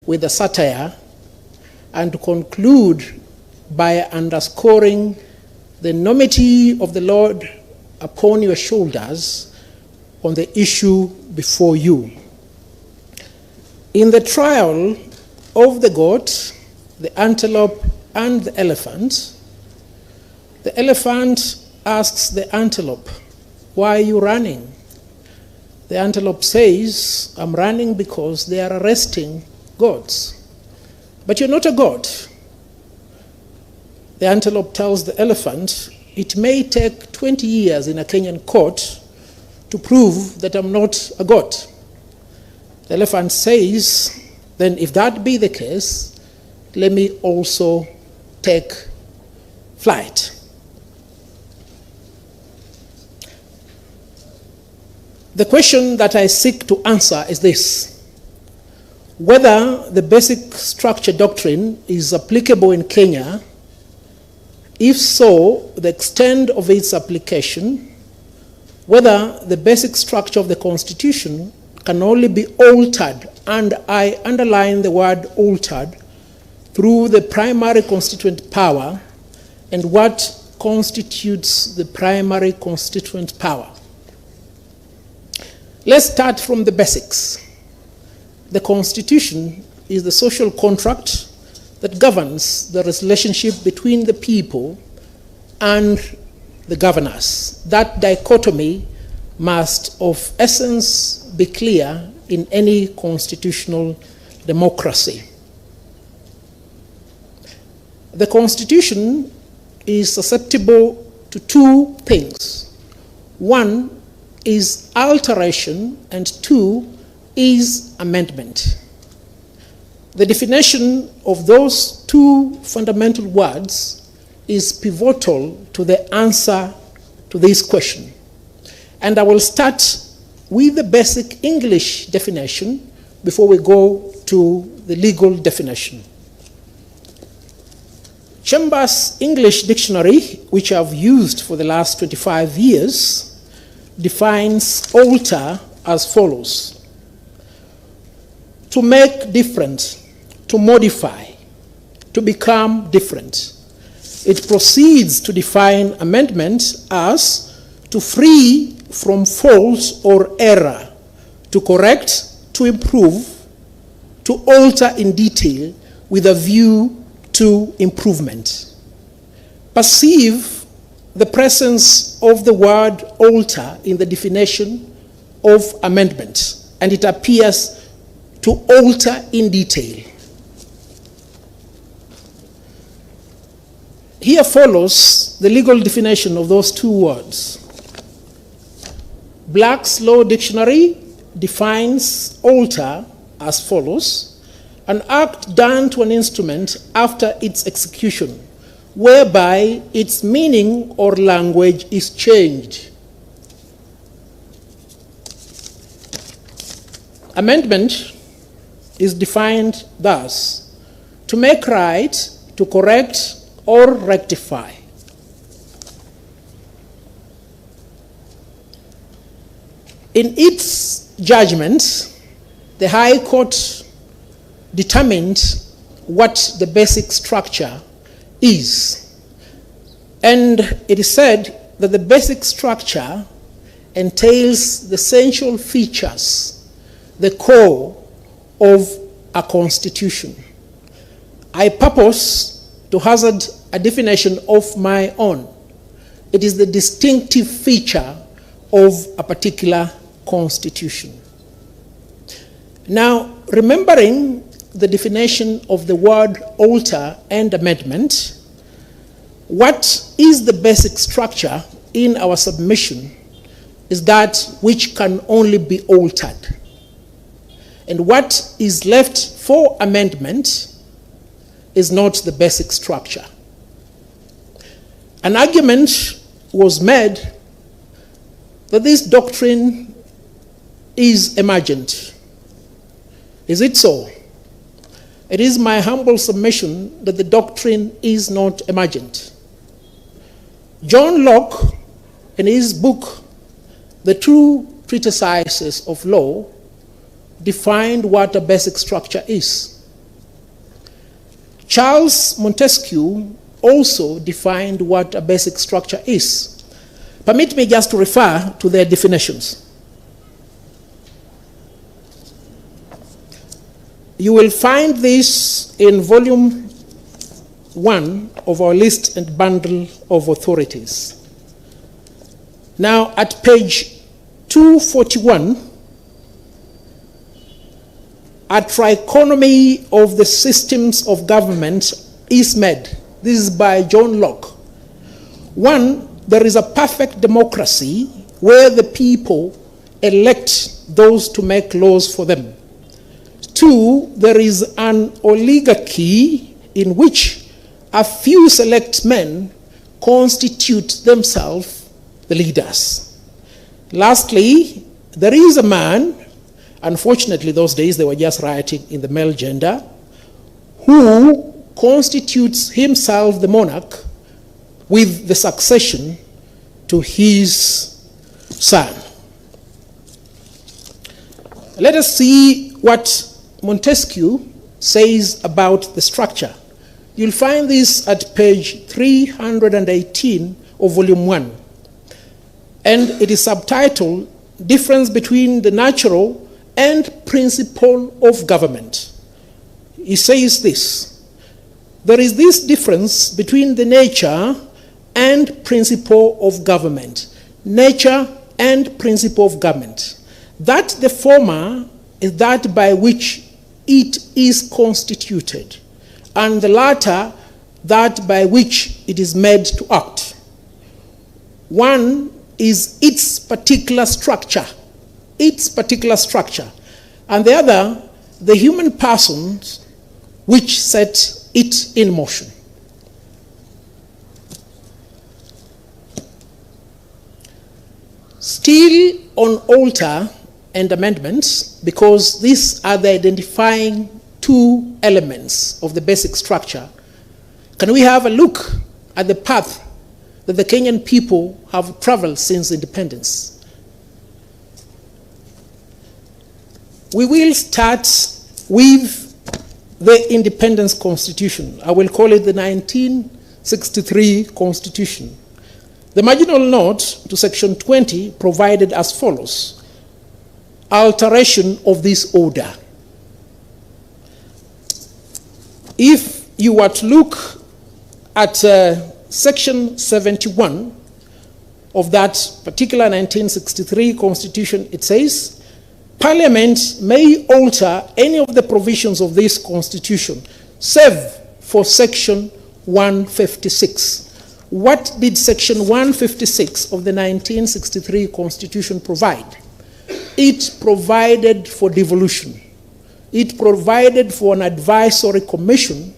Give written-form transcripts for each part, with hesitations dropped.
with a satire and to conclude by underscoring the enormity of the Lord upon your shoulders on the issue before you. In the trial of the goat, the antelope, and the elephant asks the antelope, "Why are you running?" The antelope says, "I'm running because they are arresting goats." "But you're not a goat." The antelope tells the elephant, "It may take 20 years in a Kenyan court to prove that I'm not a goat." The elephant says, "Then if that be the case, let me also take flight." The question that I seek to answer is this: whether the basic structure doctrine is applicable in Kenya. If so, the extent of its application, whether the basic structure of the Constitution can only be altered, and I underline the word altered, through the primary constituent power, and what constitutes the primary constituent power. Let's start from the basics. The Constitution is the social contract that governs the relationship between the people and the governors. That dichotomy must, of essence, be clear in any constitutional democracy. The Constitution is susceptible to two things. One is alteration, and two is amendment. The definition of those two fundamental words is pivotal to the answer to this question. And I will start with the basic English definition before we go to the legal definition. Chambers' English Dictionary, which I've used for the last 25 years, defines alter as follows: to make different, to modify, to become different. It proceeds to define amendment as to free from fault or error, to correct, to improve, to alter in detail with a view to improvement. Perceive the presence of the word alter in the definition of amendment, and it appears to alter in detail. Here follows the legal definition of those two words. Black's Law Dictionary defines alter as follows: an act done to an instrument after its execution, whereby its meaning or language is changed. Amendment is defined thus: to make right, to correct, or rectify. In its judgment, the High Court determined what the basic structure is. And it is said that the basic structure entails the essential features, the core of a constitution. I purpose to hazard a definition of my own. It is the distinctive feature of a particular constitution. Now, remembering the definition of the word alter and amendment, what is the basic structure in our submission is that which can only be altered. And what is left for amendment is not the basic structure. An argument was made that this doctrine is emergent. Is it so? It is my humble submission that the doctrine is not emergent. John Locke, in his book, The Two Treatises of Law, defined what a basic structure is. Charles Montesquieu also defined what a basic structure is. Permit me just to refer to their definitions. You will find this in volume 1 of our list and bundle of authorities. Now, at page 241, a trichotomy of the systems of government is made. This is by John Locke. 1, there is a perfect democracy where the people elect those to make laws for them. 2, there is an oligarchy in which a few select men constitute themselves the leaders. Lastly, there is a man, unfortunately those days they were just writing in the male gender, who constitutes himself the monarch with the succession to his son. Let us see what Montesquieu says about the structure. You'll find this at page 318 of volume 1. And it is subtitled, Difference Between the Natural and Principle of Government. He says this: there is this difference between the nature and principle of government. Nature and principle of government. That the former is that by which it is constituted, and the latter that by which it is made to act. One is its particular structure, and the other the human persons which set it in motion. Still on altar and amendments, because these are the identifying two elements of the basic structure, can we have a look at the path that the Kenyan people have traveled since independence? We will start with the Independence Constitution. I will call it the 1963 Constitution. The marginal note to section 20 provided as follows: alteration of this order. If you were to look at section 71 of that particular 1963 Constitution, it says, Parliament may alter any of the provisions of this Constitution, save for section 156. What did section 156 of the 1963 Constitution provide? It provided for devolution. It provided for an advisory commission,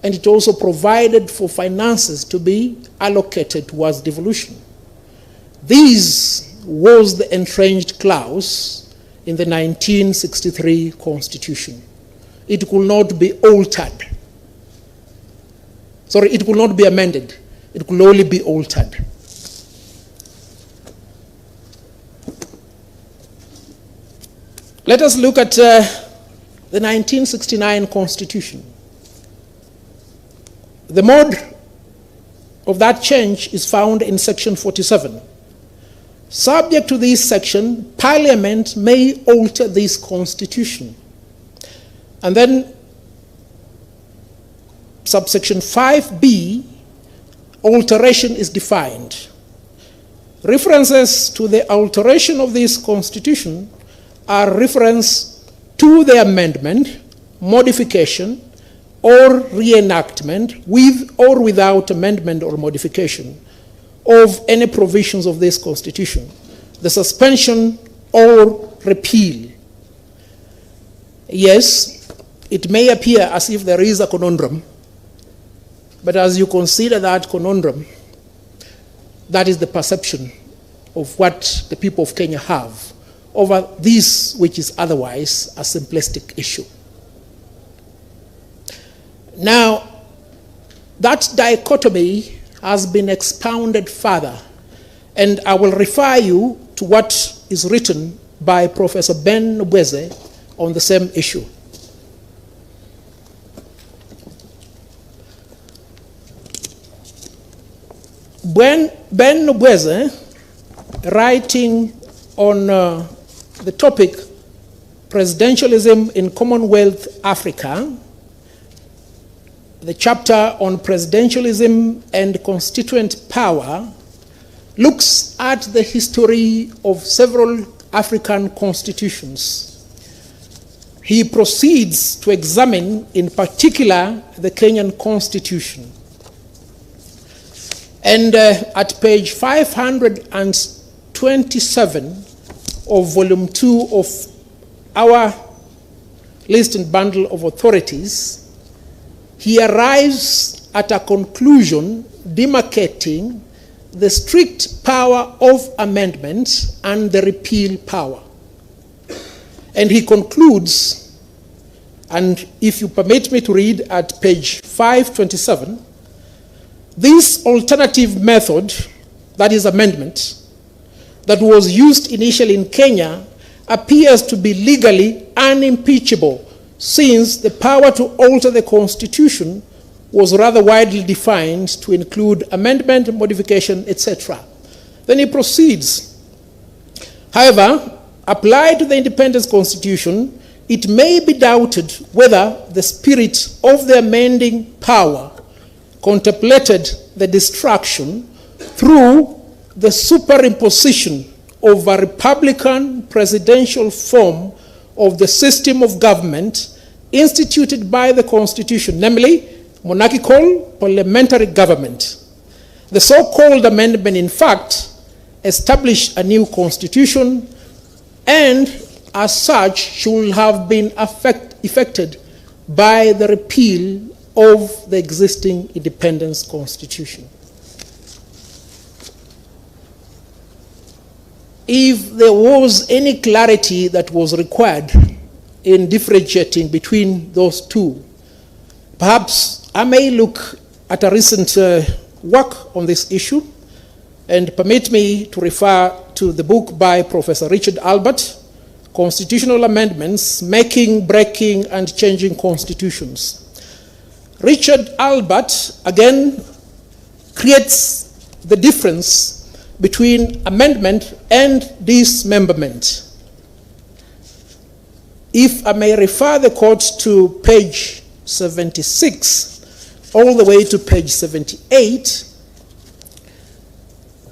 and it also provided for finances to be allocated towards devolution. This was the entrenched clause in the 1963 Constitution. It could not be altered. Sorry, it could not be amended. It could only be altered. Let us look at the 1969 Constitution. The mode of that change is found in section 47. Subject to this section, Parliament may alter this Constitution. And then subsection 5b, alteration is defined. References to the alteration of this Constitution are reference to the amendment, modification, or reenactment with or without amendment or modification of any provisions of this Constitution, the suspension or repeal. Yes, it may appear as if there is a conundrum, but as you consider that conundrum, that is the perception of what the people of Kenya have over this, which is otherwise a simplistic issue. Now, that dichotomy has been expounded further, and I will refer you to what is written by Professor Ben Nweze on the same issue. Ben Nobweze, writing on the topic Presidentialism in Commonwealth Africa, the chapter on presidentialism and constituent power, looks at the history of several African constitutions. He proceeds to examine, in particular, the Kenyan Constitution. And at page 527 of volume 2 of our list and bundle of authorities, he arrives at a conclusion demarcating the strict power of amendment and the repeal power. And he concludes, and if you permit me to read at page 527, this alternative method, that is amendment, that was used initially in Kenya appears to be legally unimpeachable, since the power to alter the constitution was rather widely defined to include amendment, modification, etc. Then he proceeds. However, applied to the independence constitution, it may be doubted whether the spirit of the amending power contemplated the destruction through the superimposition of a republican presidential form of the system of government instituted by the constitution, namely monarchical parliamentary government. The so-called amendment, in fact, established a new constitution and as such should have been effected by the repeal of the existing independence constitution. If there was any clarity that was required in differentiating between those two, perhaps I may look at a recent work on this issue, and permit me to refer to the book by Professor Richard Albert, Constitutional Amendments, Making, Breaking, and Changing Constitutions. Richard Albert, again, creates the difference between amendment and dismemberment. If I may refer the court to page 76 all the way to page 78,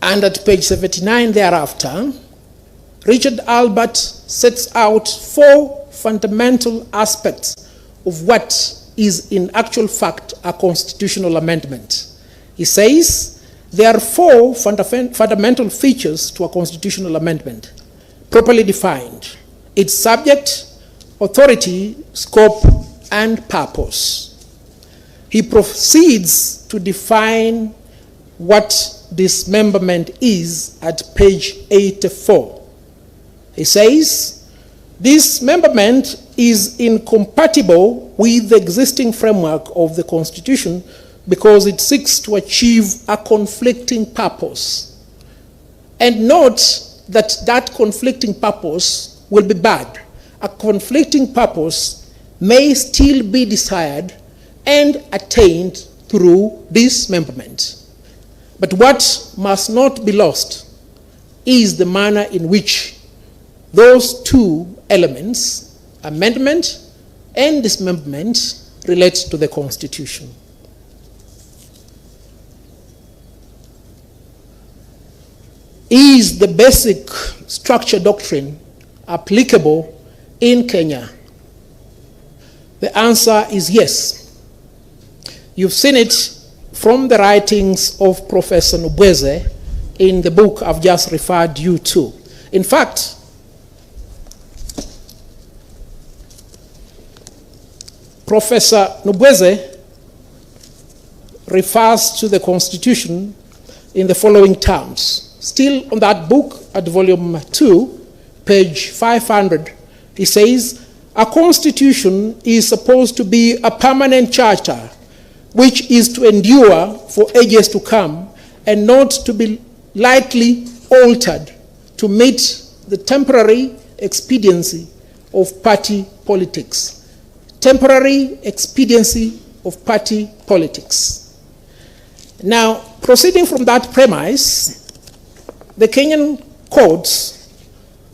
and at page 79 thereafter, Richard Albert sets out 4 fundamental aspects of what is in actual fact a constitutional amendment. He says there are 4 fundamental features to a constitutional amendment, properly defined: its subject, authority, scope, and purpose. He proceeds to define what dismemberment is at page 84. He says, dismemberment is incompatible with the existing framework of the Constitution because it seeks to achieve a conflicting purpose. And note that that conflicting purpose will be bad. A conflicting purpose may still be desired and attained through dismemberment. But what must not be lost is the manner in which those 2 elements, amendment and dismemberment, relate to the Constitution. Is the basic structure doctrine applicable in Kenya? The answer is yes. You've seen it from the writings of Professor Nobweze in the book I've just referred you to. In fact, Professor Nobweze refers to the Constitution in the following terms. Still on that book at volume 2, page 500, he says, a constitution is supposed to be a permanent charter which is to endure for ages to come and not to be lightly altered to meet the temporary expediency of party politics. Temporary expediency of party politics. Now, Proceeding from that premise, the Kenyan courts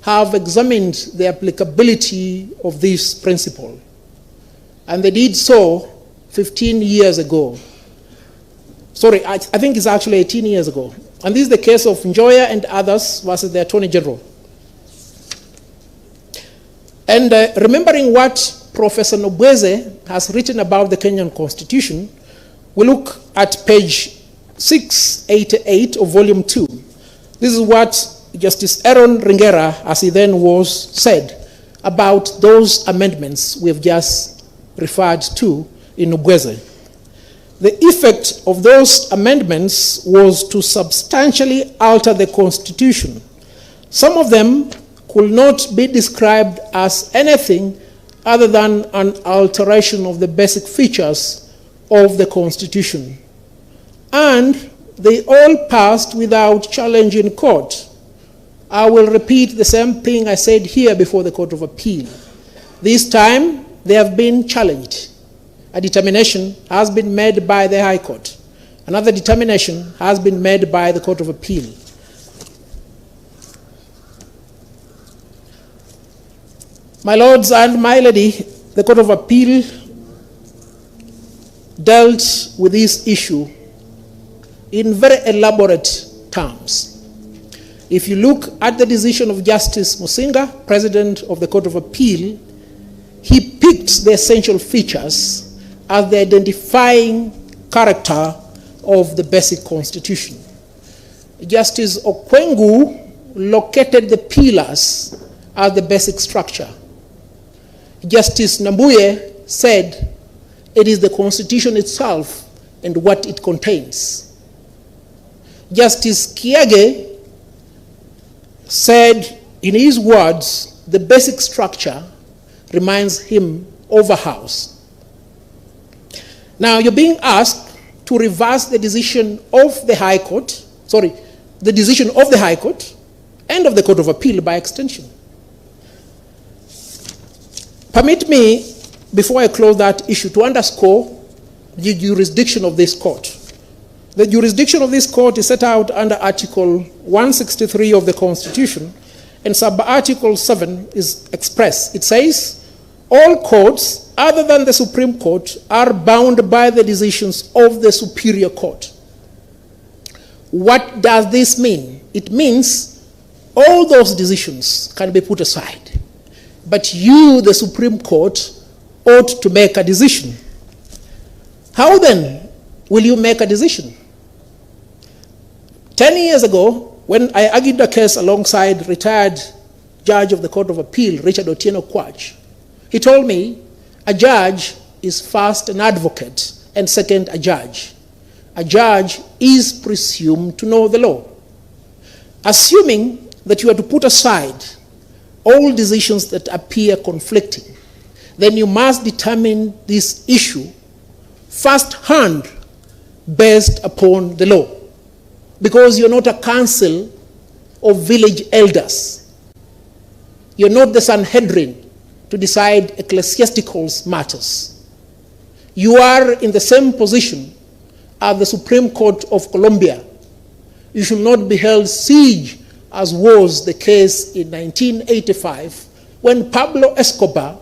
have examined the applicability of this principle, and they did so 15 years ago. Sorry, I think it's actually 18 years ago. And this is the case of Njoya and others versus the Attorney General. And remembering what Professor Nobweze has written about the Kenyan Constitution, we look at page 688 of volume 2. This is what Justice Aaron Ringera, as he then was, said about those amendments we have just referred to in Nobweze. The effect of those amendments was to substantially alter the Constitution. Some of them could not be described as anything other than an alteration of the basic features of the Constitution. And they all passed without challenge in court. I will repeat the same thing I said here before the Court of Appeal. This time, they have been challenged. A determination has been made by the High Court. Another determination has been made by the Court of Appeal. My lords and my lady, the Court of Appeal dealt with this issue in very elaborate terms. If you look at the decision of Justice Musinga, President of the Court of Appeal, he picked the essential features as the identifying character of the basic Constitution. Justice Okwengu located the pillars as the basic structure. Justice Nambuye said it is the Constitution itself and what it contains. Justice Kiage said, in his words, the basic structure reminds him of a house. Now, you're being asked to reverse the decision of the High Court, the decision of the High Court and of the Court of Appeal by extension. Permit me, before I close that issue, to underscore the jurisdiction of this court. The jurisdiction of this court is set out under Article 163 of the Constitution, and sub-Article 7 is expressed. It says, all courts other than the Supreme Court are bound by the decisions of the Superior Court. What does this mean? It means all those decisions can be put aside, but you, the Supreme Court, ought to make a decision. How then will you make a decision? 10 years ago, when I argued the case alongside retired Judge of the Court of Appeal, Richard Otieno Kwach, he told me a judge is first an advocate and second a judge. A judge is presumed to know the law. Assuming that you are to put aside all decisions that appear conflicting, then you must determine this issue first-hand based upon the law, because you're not a council of village elders. You're not the Sanhedrin to decide ecclesiastical matters. You are in the same position as the Supreme Court of Colombia. You should not be held siege, as was the case in 1985, when Pablo Escobar,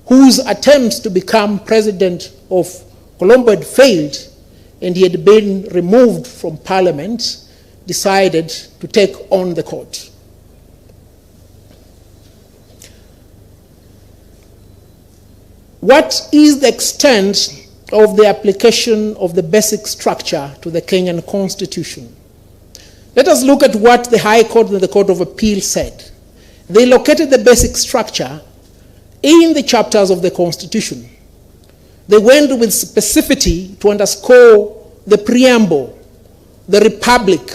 whose attempts to become president of Colombia had failed, and he had been removed from parliament, decided to take on the court. What is the extent of the application of the basic structure to the Kenyan Constitution? Let us look at what the High Court and the Court of Appeal said. They located the basic structure in the chapters of the Constitution. They went with specificity to underscore the preamble, the republic,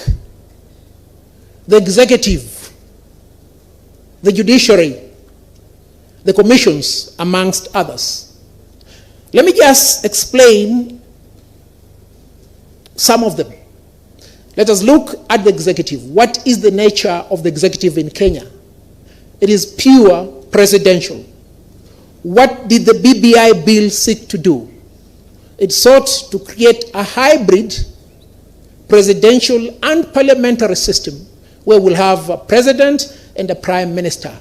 the executive, the judiciary, the commissions, amongst others. Let me just explain some of them. Let us look at the executive. What is the nature of the executive in Kenya? It is pure presidential. What did the BBI bill seek to do? It sought to create a hybrid presidential and parliamentary system where we'll have a president and a prime minister.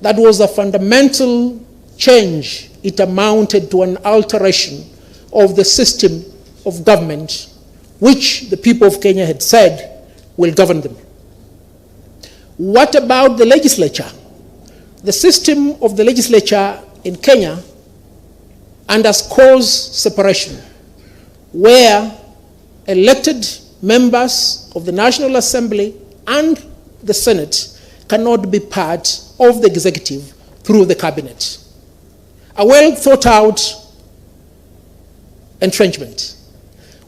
That was a fundamental change. It amounted to an alteration of the system of government which the people of Kenya had said will govern them. What about the legislature? The system of the legislature in Kenya underscores separation, where elected members of the National Assembly and the Senate cannot be part of the executive through the cabinet. A well thought out entrenchment.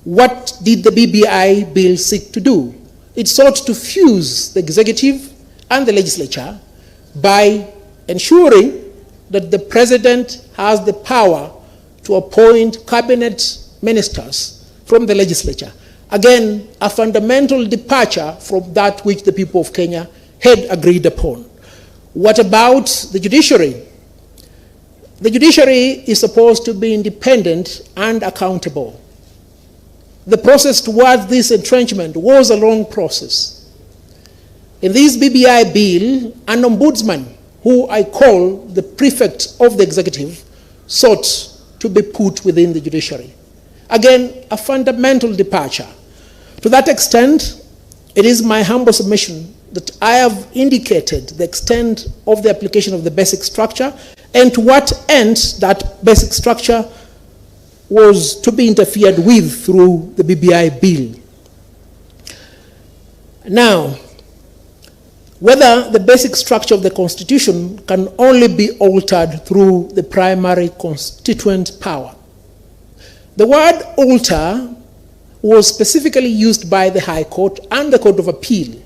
What did the BBI bill seek to do? It sought to fuse the executive and the legislature by ensuring that the president has the power to appoint cabinet ministers from the legislature. Again, a fundamental departure from that which the people of Kenya had agreed upon. What about the judiciary? The judiciary is supposed to be independent and accountable. The process towards this entrenchment was a long process. In this BBI bill, an ombudsman, who I call the prefect of the executive, sought to be put within the judiciary. Again, a fundamental departure. To that extent, it is my humble submission that I have indicated the extent of the application of the basic structure and to what end that basic structure was to be interfered with through the BBI bill. Now, whether the basic structure of the Constitution can only be altered through the primary constituent power. The word alter was specifically used by the High Court and the Court of Appeal.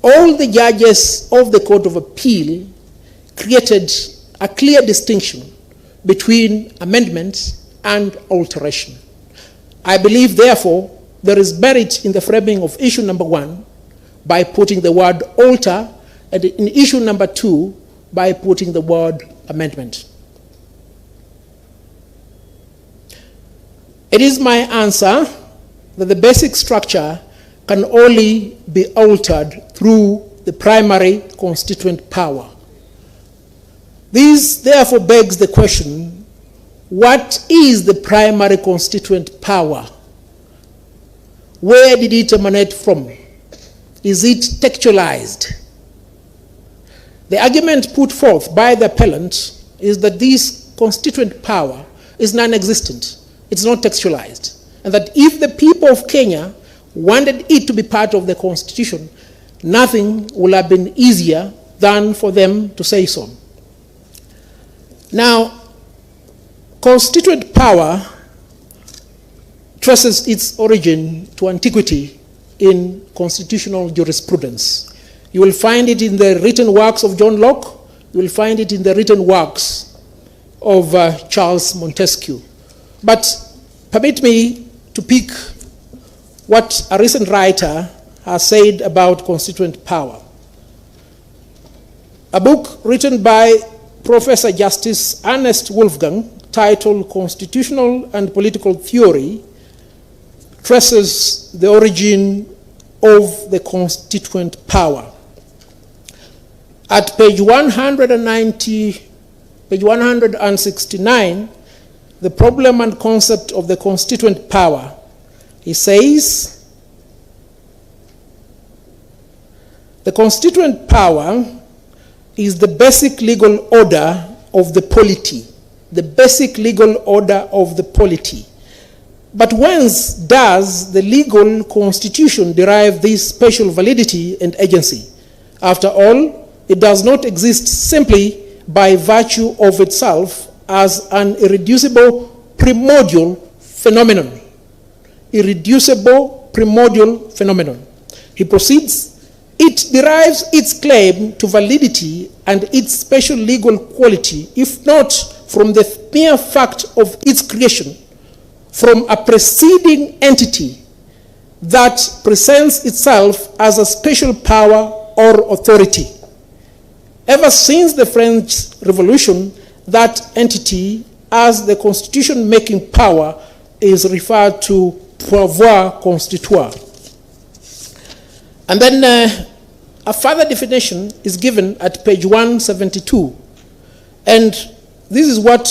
All the judges of the Court of Appeal created a clear distinction between amendment and alteration. I believe, therefore, there is merit in the framing of issue number 1 by putting the word alter, and in issue number 2 by putting the word amendment. It is my answer that the basic structure can only be altered through the primary constituent power. This therefore begs the question, what is the primary constituent power? Where did it emanate from? Is it textualized? The argument put forth by the appellant is that this constituent power is non-existent. It's not textualized. And that if the people of Kenya wanted it to be part of the Constitution, nothing would have been easier than for them to say so. Now, constituent power traces its origin to antiquity in constitutional jurisprudence. You will find it in the written works of John Locke. You will find it in the written works of Charles Montesquieu. But permit me to pick what a recent writer has said about constituent power. A book written by Professor Justice Ernest Wolfgang, titled Constitutional and Political Theory, traces the origin of the constituent power. At page 169, the problem and concept of the constituent power, he says, the constituent power is the basic legal order of the polity, the basic legal order of the polity. But whence does the legal constitution derive this special validity and agency? After all, it does not exist simply by virtue of itself as an irreducible primordial phenomenon. Irreducible primordial phenomenon. He proceeds, it derives its claim to validity and its special legal quality, if not from the mere fact of its creation, from a preceding entity that presents itself as a special power or authority. Ever since the French Revolution, that entity as the constitution-making power is referred to pouvoir constituant. And then a further definition is given at page 172. And this is what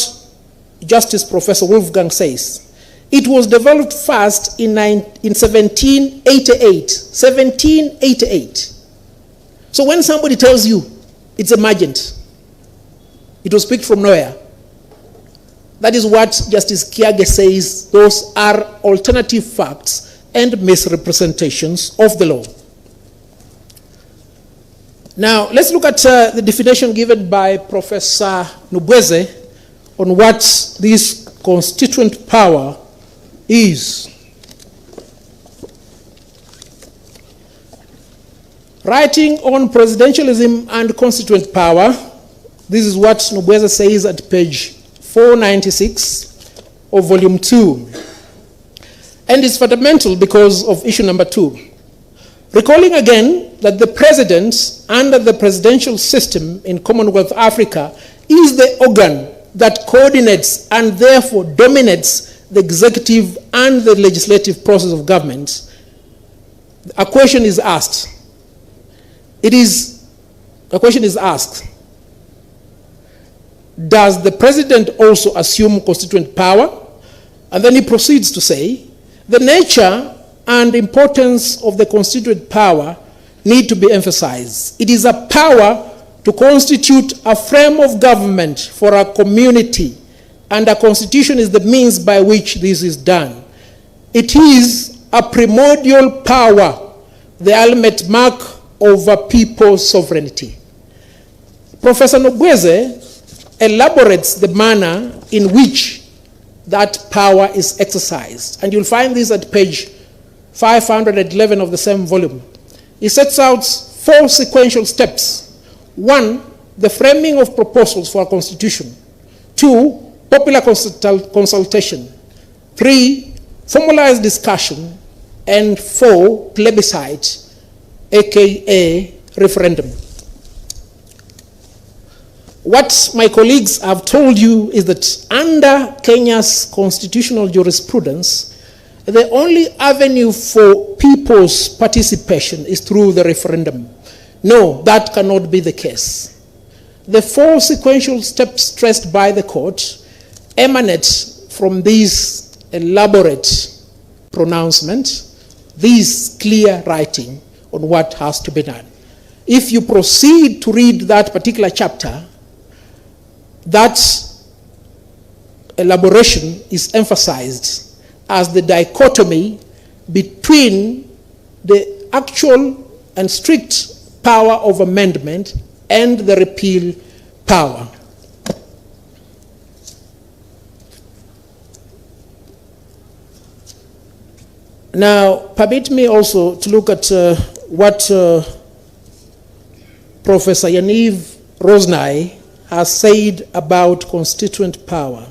Justice Professor Wolfgang says. It was developed first in 1788. 1788. So when somebody tells you it's emergent, it was picked from nowhere. That is what Justice Kiage says. Those are alternative facts and misrepresentations of the law. Now, let's look at the definition given by Professor Nubweze on what this constituent power is. Writing on presidentialism and constituent power, this is what Nubweze says at page 496 of volume 2. And it's fundamental because of issue number 2. Recalling again that the president under the presidential system in Commonwealth Africa is the organ that coordinates and therefore dominates the executive and the legislative process of government, a question is asked. A question is asked. Does the president also assume constituent power? And then he proceeds to say, the nature and importance of the constituent power need to be emphasized. It is a power to constitute a frame of government for a community, and a constitution is the means by which this is done. It is a primordial power, the ultimate mark of a people's sovereignty. Professor Nubweze elaborates the manner in which that power is exercised. And you'll find this at page 511 of the same volume. He sets out 4 sequential steps. 1, the framing of proposals for a constitution. 2, popular consultation. 3, formalized discussion. And 4, plebiscite, aka referendum. What my colleagues have told you is that under Kenya's constitutional jurisprudence, the only avenue for people's participation is through the referendum. No, that cannot be the case. The 4 sequential steps stressed by the court emanate from this elaborate pronouncement, this clear writing on what has to be done. If you proceed to read that particular chapter, that elaboration is emphasized as the dichotomy between the actual and strict power of amendment and the repeal power. Now, permit me also to look at what Professor Yaniv Rosnai has said about constituent power.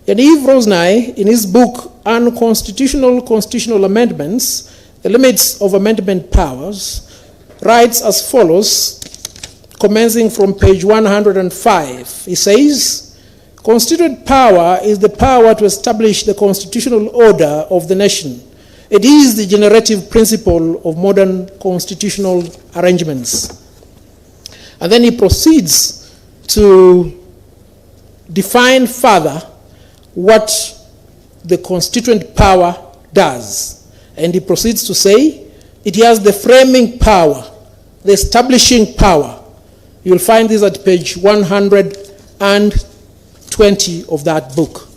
Yaniv Rosnai, in his book, Unconstitutional Constitutional Amendments, The Limits of Amendment Powers, writes as follows, commencing from page 105. He says, constituent power is the power to establish the constitutional order of the nation. It is the generative principle of modern constitutional arrangements. And then he proceeds to define further what the constituent power does. And he proceeds to say, it has the framing power, the establishing power. You'll find this at page 120 of that book.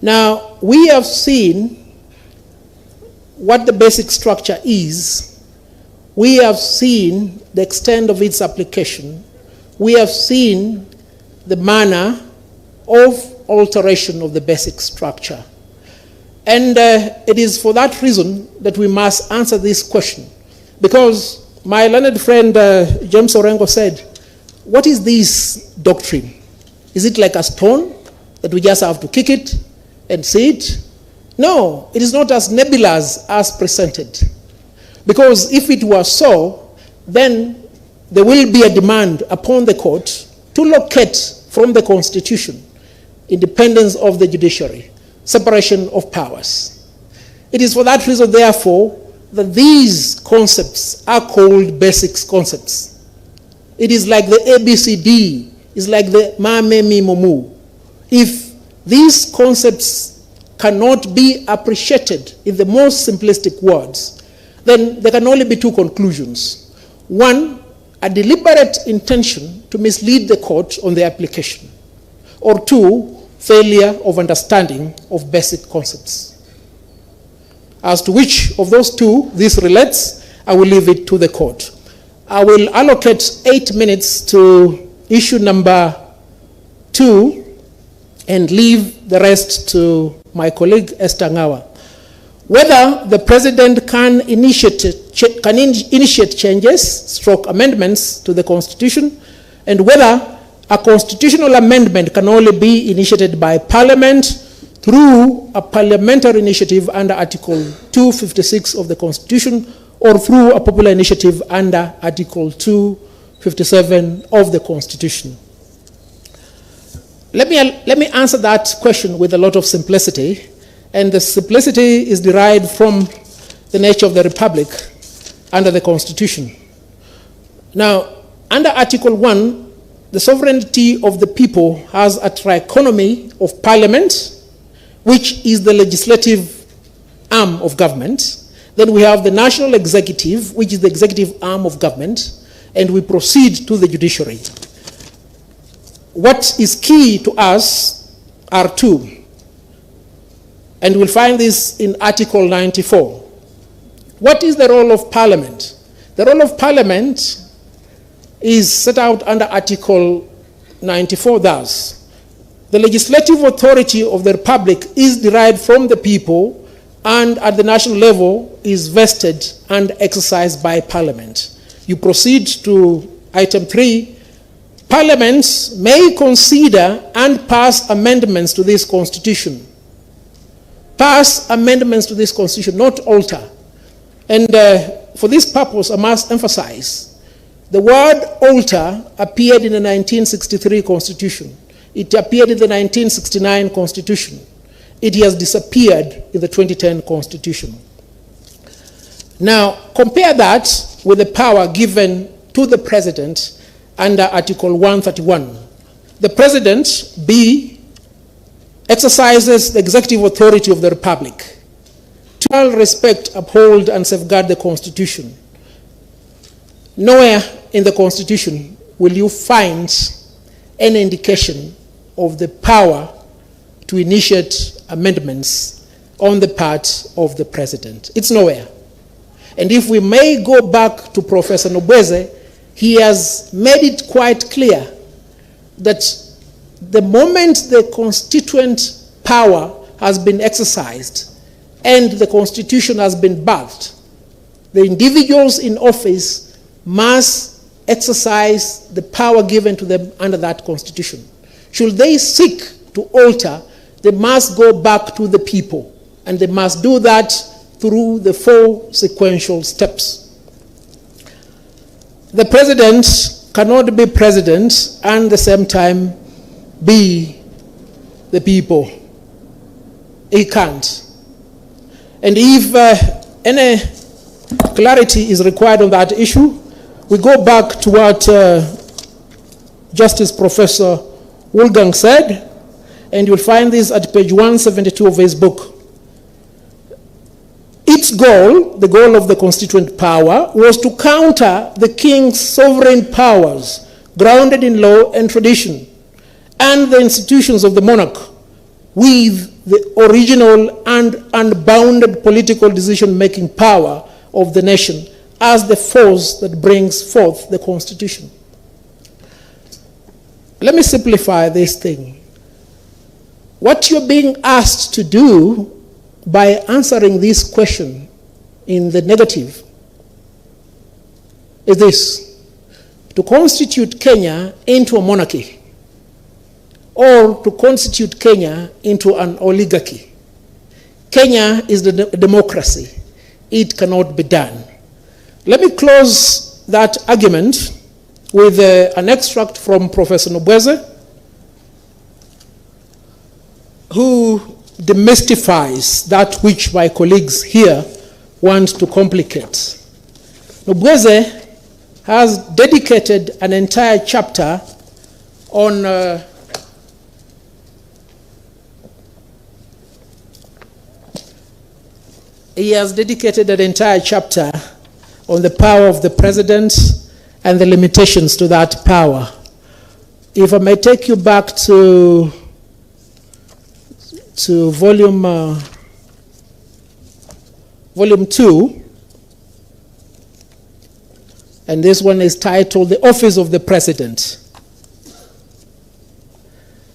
Now, we have seen what the basic structure is. We have seen the extent of its application. We have seen the manner of alteration of the basic structure. And it is for that reason that we must answer this question. Because my learned friend James Orengo said, what is this doctrine? Is it like a stone that we just have to kick it and see it? No, it is not as nebulous as presented. Because if it was so, then there will be a demand upon the court to locate from the Constitution independence of the judiciary. separation of powers. It is for that reason, therefore, that these concepts are called basic concepts. It is like the ABCD, it's like the ma, me, mi, mo, mu. If these concepts cannot be appreciated in the most simplistic words, then there can only be two conclusions. One, a deliberate intention to mislead the court on the application. Or two, failure of understanding of basic concepts. As to which of those two this relates, I will leave it to the court. I will allocate 8 minutes to issue number 2 and leave the rest to my colleague Esther Ngawa. Whether the President can initiate changes, amendments to the Constitution, and whether a constitutional amendment can only be initiated by Parliament through a parliamentary initiative under Article 256 of the Constitution, or through a popular initiative under Article 257 of the Constitution. Let me answer that question with a lot of simplicity, and the simplicity is derived from the nature of the Republic under the Constitution. Now, under Article 1, the sovereignty of the people has a trichotomy of Parliament, which is the legislative arm of government. Then we have the national executive, which is the executive arm of government, and we proceed to the judiciary. What is key to us are two, and we'll find this in Article 94. What is the role of Parliament? The role of Parliament is set out under Article 94 thus: the legislative authority of the Republic is derived from the people and at the national level is vested and exercised by Parliament. You proceed to item 3. Parliaments may consider and pass amendments to this Constitution. Pass amendments to this Constitution, not alter. And for this purpose, I must emphasize, the word alter appeared in the 1963 Constitution. It appeared in the 1969 Constitution. It has disappeared in the 2010 Constitution. Now, compare that with the power given to the President under Article 131. The President, B, exercises the executive authority of the Republic to respect, uphold, and safeguard the Constitution. Nowhere in the Constitution will you find any indication of the power to initiate amendments on the part of the President. It's nowhere. And if we may go back to Professor Nobweze, he has made it quite clear that the moment the constituent power has been exercised and the Constitution has been birthed, the individuals in office must exercise the power given to them under that Constitution. Should they seek to alter, they must go back to the people, and they must do that through the 4 sequential steps. The President cannot be President and at the same time be the people. He can't. And if any clarity is required on that issue, we go back to what Justice Professor Wolfgang said, and you'll find this at page 172 of his book. Its goal, the goal of the constituent power, was to counter the king's sovereign powers grounded in law and tradition, and the institutions of the monarch with the original and unbounded political decision-making power of the nation as the force that brings forth the Constitution. Let me simplify this thing. What you're being asked to do by answering this question in the negative is this: to constitute Kenya into a monarchy, or to constitute Kenya into an oligarchy. Kenya is a democracy. It cannot be done. Let me close that argument with an extract from Professor Nobweze, who demystifies that which my colleagues here want to complicate. Nobweze has dedicated an entire chapter on the power of the president and the limitations to that power. If I may take you back to volume 2, and this one is titled "The Office of the President."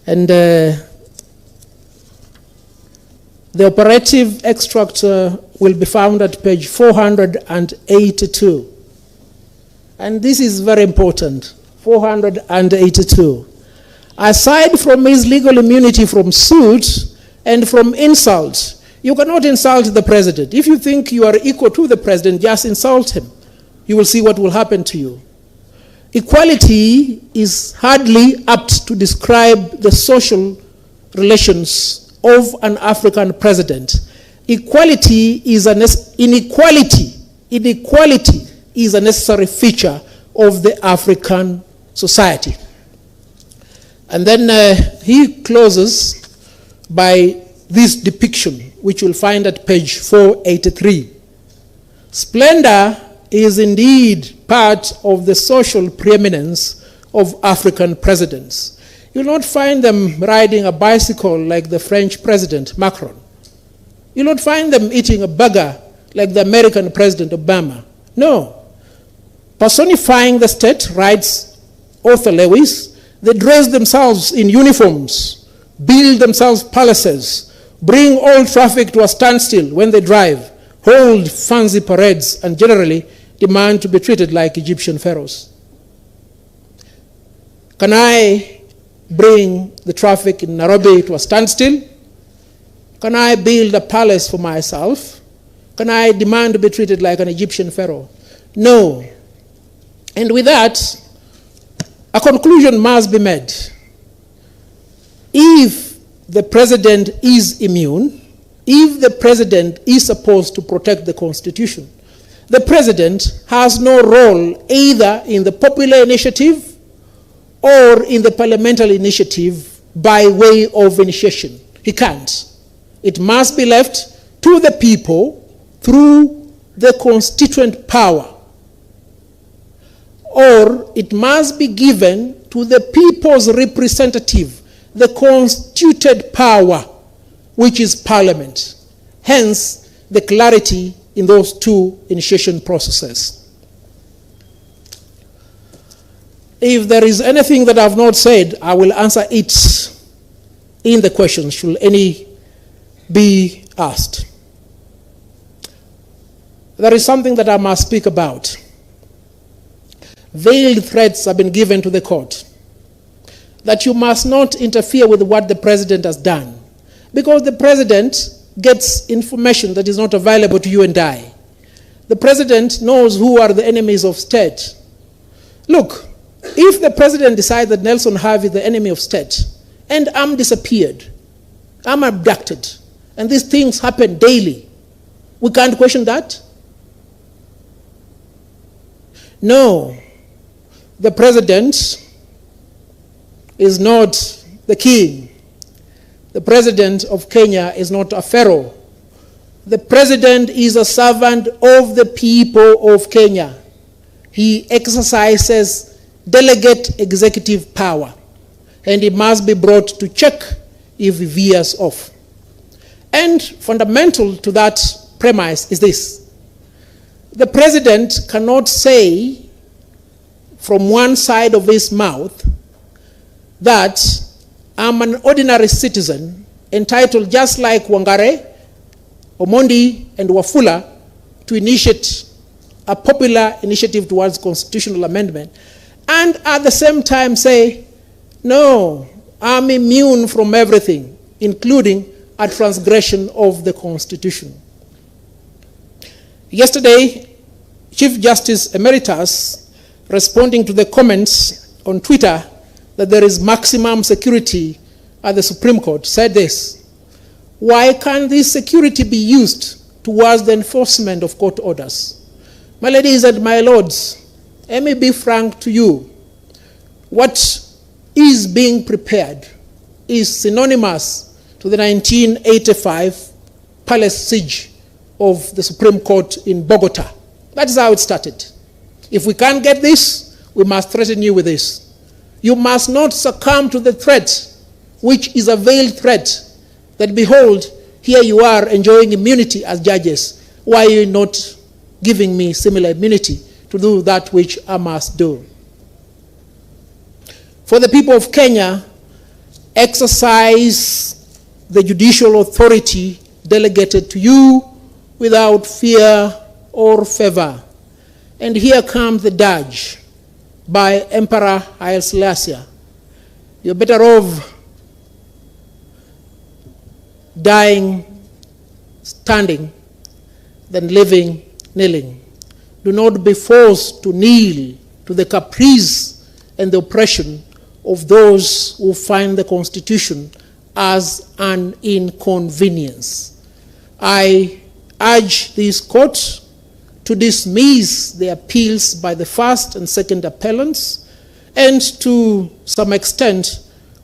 And the operative extract will be found at page 482. And this is very important, 482. Aside from his legal immunity from suit and from insult, you cannot insult the president. If you think you are equal to the president, just insult him. You will see what will happen to you. Equality is hardly apt to describe the social relations of an African president. Inequality is a necessary feature of the African society. And then he closes by this depiction, which you'll find at page 483. Splendor is indeed part of the social preeminence of African presidents. You'll not find them riding a bicycle like the French president, Macron. You'll not find them eating a burger like the American president, Obama. No. Personifying the state, writes Arthur Lewis, they dress themselves in uniforms, build themselves palaces, bring all traffic to a standstill when they drive, hold fancy parades, and generally demand to be treated like Egyptian pharaohs. Can I bring the traffic in Nairobi to a standstill? Can I build a palace for myself? Can I demand to be treated like an Egyptian pharaoh? No. And with that, a conclusion must be made. If the president is immune, if the president is supposed to protect the Constitution, the president has no role either in the popular initiative or in the parliamentary initiative by way of initiation. He can't. It must be left to the people through the constituent power, or it must be given to the people's representative, the constituted power, which is Parliament. Hence, the clarity in those two initiation processes. If there is anything that I have not said, I will answer it in the questions, should any be asked. There is something that I must speak about. Veiled threats have been given to the court that you must not interfere with what the president has done, because the president gets information that is not available to you and I. The president knows who are the enemies of state. Look, if the president decides that Nelson Havi is the enemy of state, and I'm disappeared, I'm abducted, and these things happen daily, we can't question that? No. The president is not the king. The president of Kenya is not a pharaoh. The president is a servant of the people of Kenya. He exercises delegate executive power, and he must be brought to check if he veers off. And fundamental to that premise is this: the president cannot say from one side of his mouth that I'm an ordinary citizen entitled, just like Wangare, Omondi, and Wafula, to initiate a popular initiative towards constitutional amendment, and at the same time say, no, I'm immune from everything, including a transgression of the Constitution. Yesterday, Chief Justice Emeritus, responding to the comments on Twitter that there is maximum security at the Supreme Court, said this: Why can't this security be used towards the enforcement of court orders? My ladies and my lords, let me be frank to you. What is being prepared is synonymous to the 1985 palace siege of the Supreme Court in Bogota. That is how it started. If we can't get this, we must threaten you with this. You must not succumb to the threat, which is a veiled threat, that behold, here you are enjoying immunity as judges. Why are you not giving me similar immunity to do that which I must do? For the people of Kenya, exercise the judicial authority delegated to you without fear or favor. And here comes the dirge by Emperor Haile Selassie. You're better off dying standing than living kneeling. Do not be forced to kneel to the caprice and the oppression of those who find the Constitution as an inconvenience. I urge this court to dismiss the appeals by the first and second appellants, and to some extent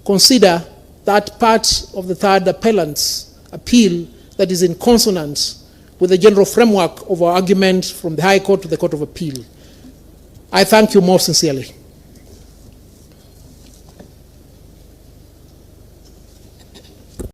consider that part of the third appellant's appeal that is in consonance with the general framework of our argument from the High Court to the Court of Appeal. I thank you most sincerely.